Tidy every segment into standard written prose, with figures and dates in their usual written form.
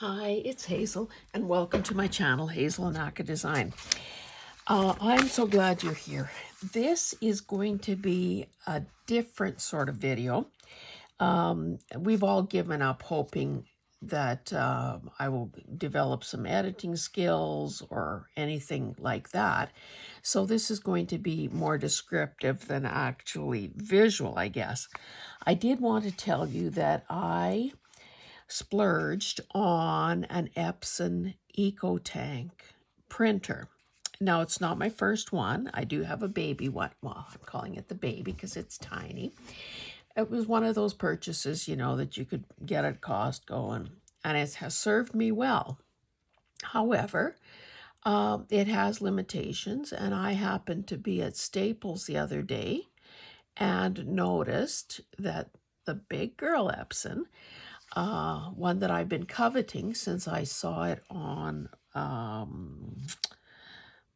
Hi, it's Hazel, and welcome to my channel, Hazel and Aka Design. I'm so glad you're here. This is going to be a different sort of video. We've all given up hoping that I will develop some editing skills or anything like that. So this is going to be more descriptive than actually visual, I guess. I did want to tell you that I splurged on an Epson EcoTank printer. Now, it's not my first one. I do have a baby one. Well, I'm calling it the baby because it's tiny. It was one of those purchases, that you could get at Costco, and it has served me well. However, it has limitations, and I happened to be at Staples the other day and noticed that the big girl Epson, one that I've been coveting since I saw it on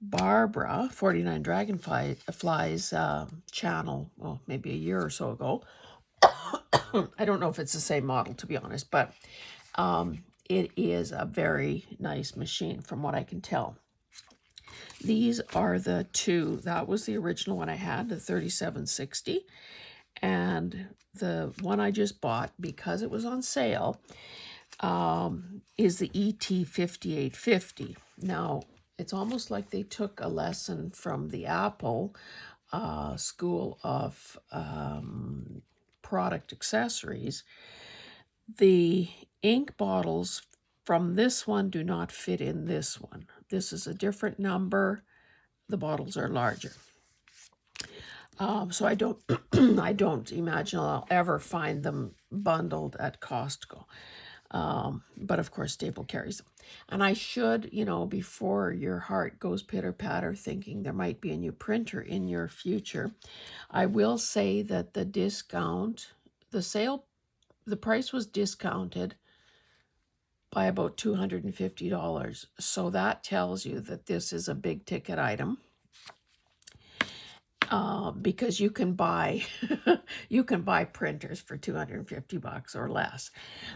Barbara 49 Dragonflies channel, well, maybe a year or so ago. I don't know if it's the same model, to be honest, but it is a very nice machine from what I can tell. These are the two. That was the original one I had, the 3760. And the one I just bought, because it was on sale, is the ET5850. Now, it's almost like they took a lesson from the Apple School of Product Accessories. The ink bottles from this one do not fit in this one. This is a different number. The bottles are larger. So I don't, I don't imagine I'll ever find them bundled at Costco. But of course, Staple carries them. And I should, before your heart goes pitter-patter thinking there might be a new printer in your future, I will say that the price was discounted by about $250. So that tells you that this is a big ticket item. Because you can buy you can buy printers for $250 or less.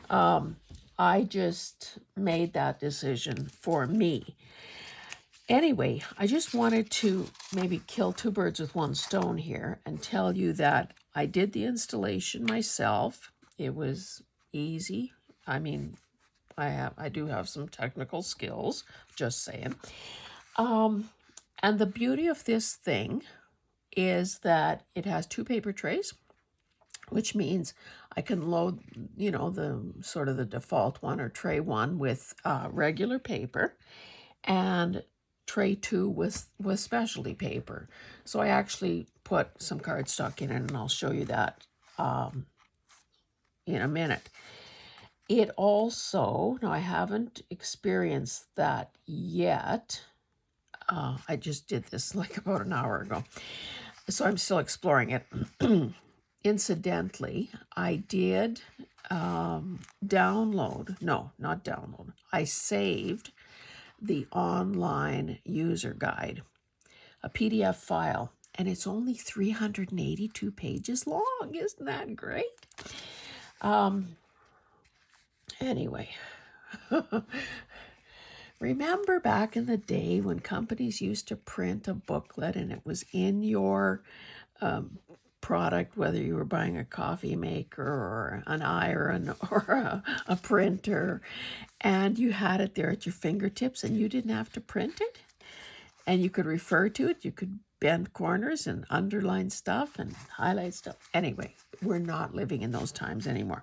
I just made that decision for me. Anyway, I just wanted to maybe kill two birds with one stone here and tell you that I did the installation myself. It was easy. I mean, I do have some technical skills, just saying. And the beauty of this thing is that it has two paper trays, which means I can load, the sort of the default one or tray one with regular paper, and tray two with specialty paper. So I actually put some cardstock in it, and I'll show you that in a minute. It also, now I haven't experienced that yet. I just did this like about an hour ago, so I'm still exploring it. Incidentally, I did I saved the online user guide, a PDF file, and it's only 382 pages long. Isn't that great? Anyway, remember back in the day when companies used to print a booklet and it was in your product, whether you were buying a coffee maker or an iron or a printer, and you had it there at your fingertips and you didn't have to print it, and you could refer to it, you could bend corners and underline stuff and highlight stuff. Anyway, we're not living in those times anymore.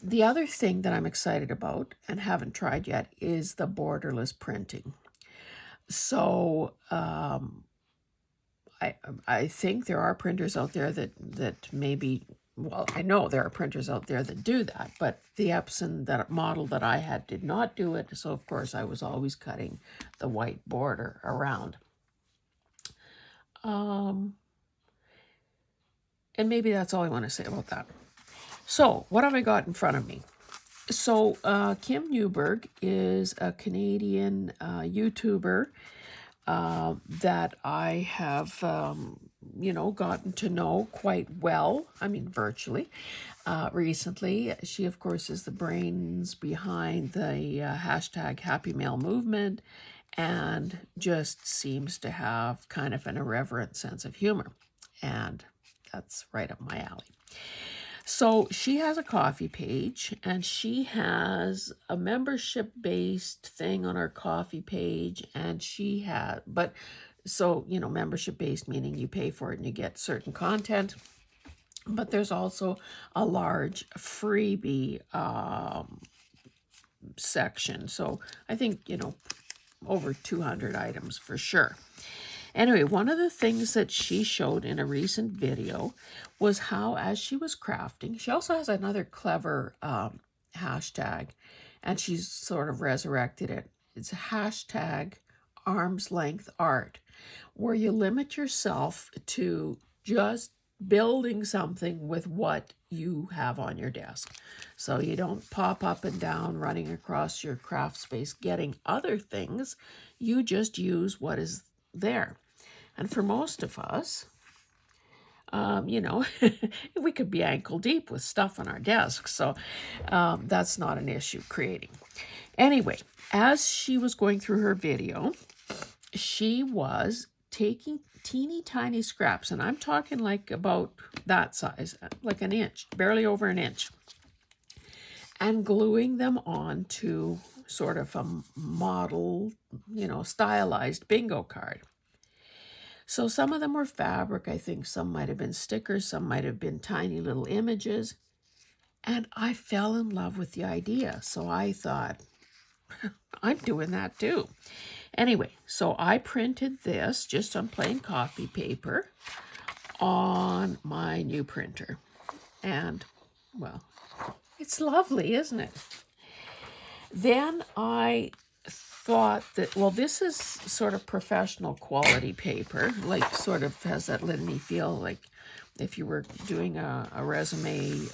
The other thing that I'm excited about and haven't tried yet is the borderless printing. So I think there are printers out there that maybe, well, I know there are printers out there that do that, but the Epson, that model that I had, did not do it. So of course I was always cutting the white border around. And maybe that's all I want to say about that. So what have I got in front of me? So Kim Newberg is a Canadian YouTuber that I have, gotten to know quite well. I mean, virtually. recently. She, of course, is the brains behind the hashtag Happy Mail movement and just seems to have kind of an irreverent sense of humor. And that's right up my alley. So she has a coffee page, and she has a membership-based thing on her coffee page, and she had, but so, you know, membership-based meaning you pay for it and you get certain content, but there's also a large freebie section. So I think, you know, over 200 items for sure. Anyway, one of the things that she showed in a recent video was how, as she was crafting, she also has another clever hashtag, and she's sort of resurrected it. It's hashtag arm's length art, where you limit yourself to just building something with what you have on your desk. So you don't pop up and down running across your craft space getting other things. You just use what is there. And for most of us, you know, we could be ankle deep with stuff on our desks. So that's not an issue creating. Anyway, as she was going through her video, she was taking teeny tiny scraps, and I'm talking like about that size, like an inch, barely over an inch, and gluing them onto sort of a model, you know, stylized bingo card. So some of them were fabric, I think some might have been stickers, some might have been tiny little images, and I fell in love with the idea. So I thought, I'm doing that too. Anyway, so I printed this just on plain copy paper on my new printer. And, well, it's lovely, isn't it? Then I thought that, well, this is sort of professional quality paper, like sort of has that linen-y feel, like if you were doing a resume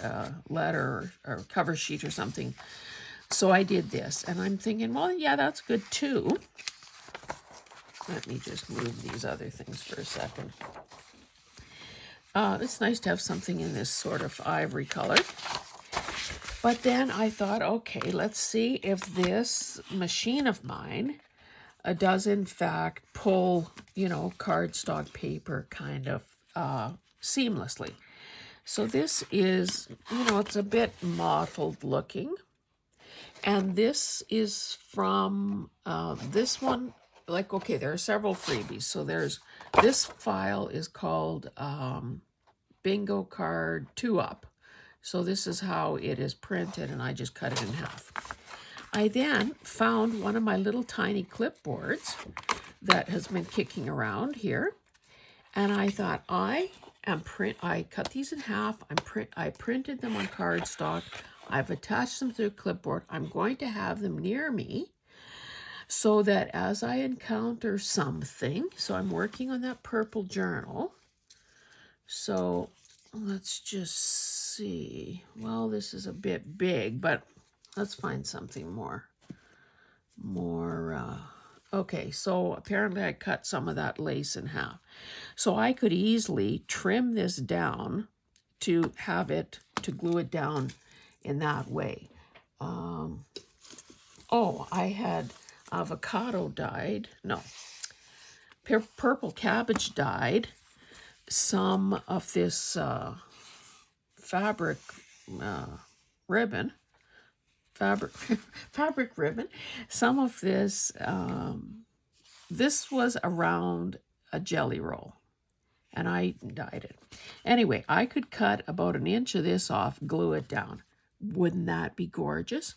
letter or cover sheet or something. So I did this, and I'm thinking, well, yeah, that's good too. Let me just move these other things for a second. It's nice to have something in this sort of ivory color. But then I thought, okay, let's see if this machine of mine does in fact pull, you know, cardstock paper kind of seamlessly. So this is, you know, it's a bit mottled looking. And this is from this one, like, okay, there are several freebies. So there's, this file is called Bingo Card 2-Up. So this is how it is printed, and I just cut it in half. I then found one of my little tiny clipboards that has been kicking around here, and I thought, I cut these in half. I printed them on cardstock. I've attached them to a clipboard. I'm going to have them near me so that as I encounter something, so I'm working on that purple journal. So let's just see. Well, this is a bit big, but let's find something more. Okay, so apparently I cut some of that lace in half. So I could easily trim this down to have it, to glue it down in that way. Oh, I had avocado dyed. No, purple cabbage dyed some of this fabric ribbon. Fabric ribbon. Some of this, this was around a jelly roll, and I dyed it. Anyway, I could cut about an inch of this off, glue it down. Wouldn't that be gorgeous?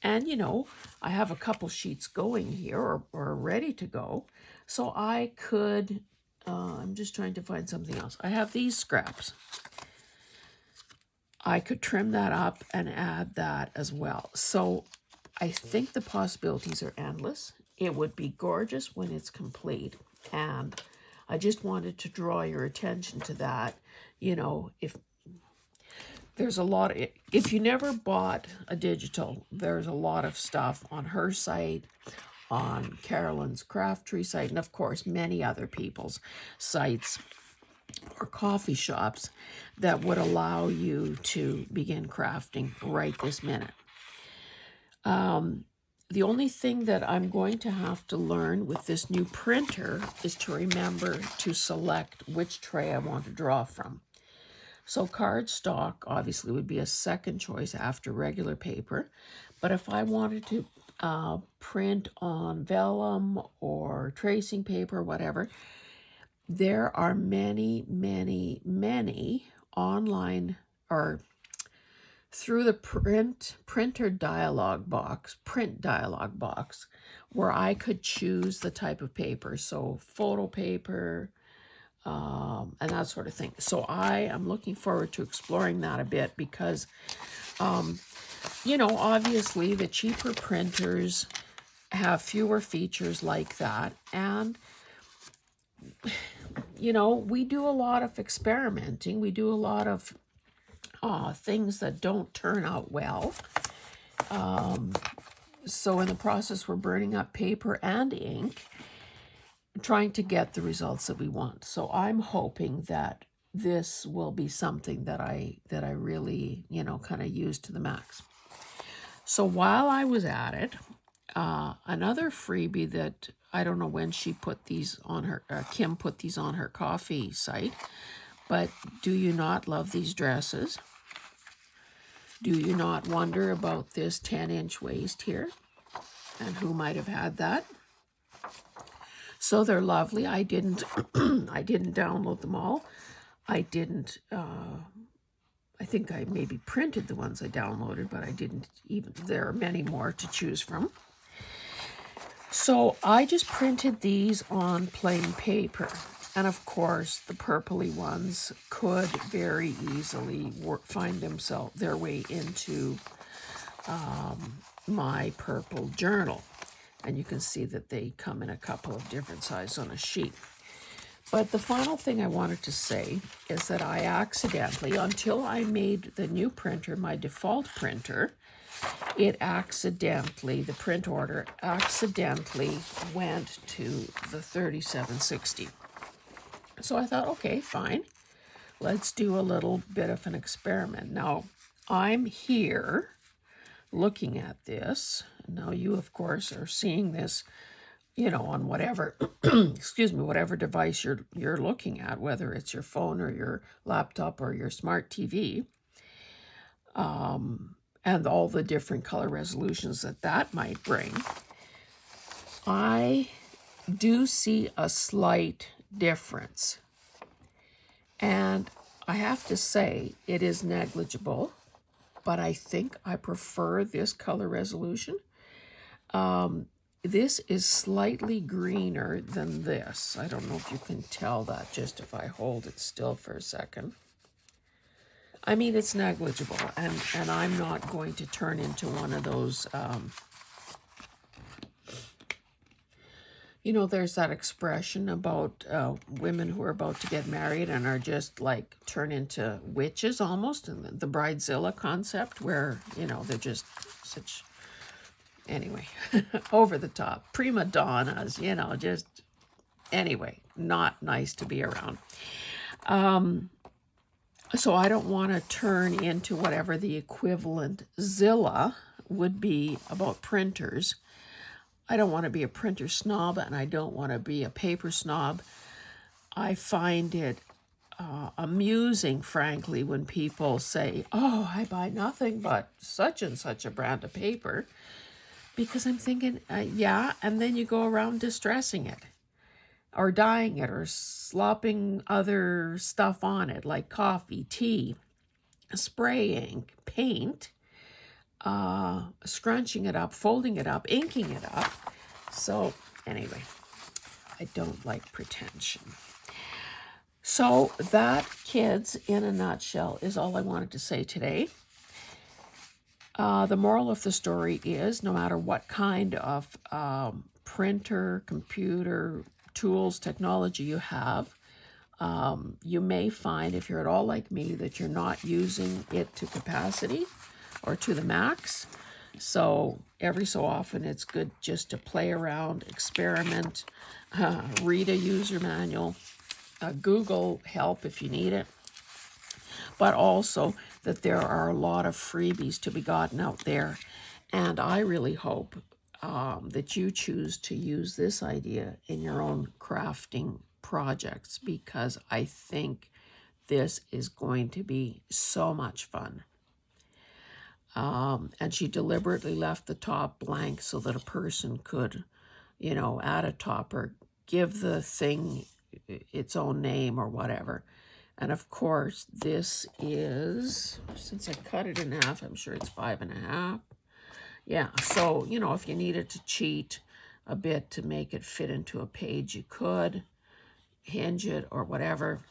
And, you know, I have a couple sheets going here or ready to go. So I could, I'm just trying to find something else. I have these scraps. I could trim that up and add that as well. So I think the possibilities are endless. It would be gorgeous when it's complete. And I just wanted to draw your attention to that. You know, if there's a lot, if you never bought a digital, there's a lot of stuff on her site, on Carolyn's Craft Tree site, and of course, many other people's sites or coffee shops that would allow you to begin crafting right this minute. The only thing that I'm going to have to learn with this new printer is to remember to select which tray I want to draw from. So cardstock obviously would be a second choice after regular paper. But if I wanted to print on vellum or tracing paper, whatever, there are many, many, many online or through the print dialog box, where I could choose the type of paper. So photo paper, and that sort of thing. So I am looking forward to exploring that a bit because, you know, obviously the cheaper printers have fewer features like that. And, you know, we do a lot of experimenting. We do a lot of things that don't turn out well. So in the process, we're burning up paper and ink, trying to get the results that we want. So I'm hoping that this will be something that I really, you know, kind of use to the max. So while I was at it, another freebie that I don't know when she put these on her, Kim put these on her coffee site, but do you not love these dresses? Do you not wonder about this 10-inch waist here? And who might have had that? So they're lovely. I didn't I didn't download them all. I didn't I think I maybe printed the ones I downloaded, but I didn't even, there are many more to choose from. So I just printed these on plain paper. And of course, the purpley ones could very easily find their way into my purple journal. And you can see that they come in a couple of different sizes on a sheet. But the final thing I wanted to say is that I accidentally, until I made the new printer my default printer, the print order accidentally went to the 3760. So I thought, okay, fine. Let's do a little bit of an experiment. Now, I'm here looking at this. Now you, of course, are seeing this, you know, on whatever, excuse me, whatever device you're looking at, whether it's your phone or your laptop or your smart TV, and all the different color resolutions that might bring. I do see a slight difference. And I have to say, it is negligible, but I think I prefer this color resolution. This is slightly greener than this. I don't know if you can tell that just if I hold it still for a second. I mean, it's negligible, and I'm not going to turn into one of those, you know, there's that expression about women who are about to get married and are just like turn into witches almost, and the bridezilla concept where, you know, they're just such, anyway, over the top, prima donnas, you know, just, anyway, not nice to be around. So I don't want to turn into whatever the equivalent Zilla would be about printers. I don't want to be a printer snob, and I don't want to be a paper snob. I find it amusing, frankly, when people say, oh, I buy nothing but such and such a brand of paper, because I'm thinking, yeah, and then you go around distressing it, or dyeing it, or slopping other stuff on it, like coffee, tea, spray ink, paint, scrunching it up, folding it up, inking it up. So anyway, I don't like pretension. So that, kids, in a nutshell, is all I wanted to say today. The moral of the story is, no matter what kind of printer, computer, tools, technology you have, you may find, if you're at all like me, that you're not using it to capacity or to the max. So every so often it's good just to play around, experiment, read a user manual, Google help if you need it, but also that there are a lot of freebies to be gotten out there. And I really hope that you choose to use this idea in your own crafting projects, because I think this is going to be so much fun. And she deliberately left the top blank so that a person could, you know, add a top or give the thing its own name or whatever. And of course, this is, since I cut it in half, I'm sure it's 5.5. Yeah, so, you know, if you needed to cheat a bit to make it fit into a page, you could hinge it or whatever.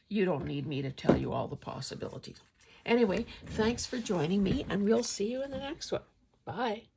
You don't need me to tell you all the possibilities. Anyway, thanks for joining me, and we'll see you in the next one. Bye.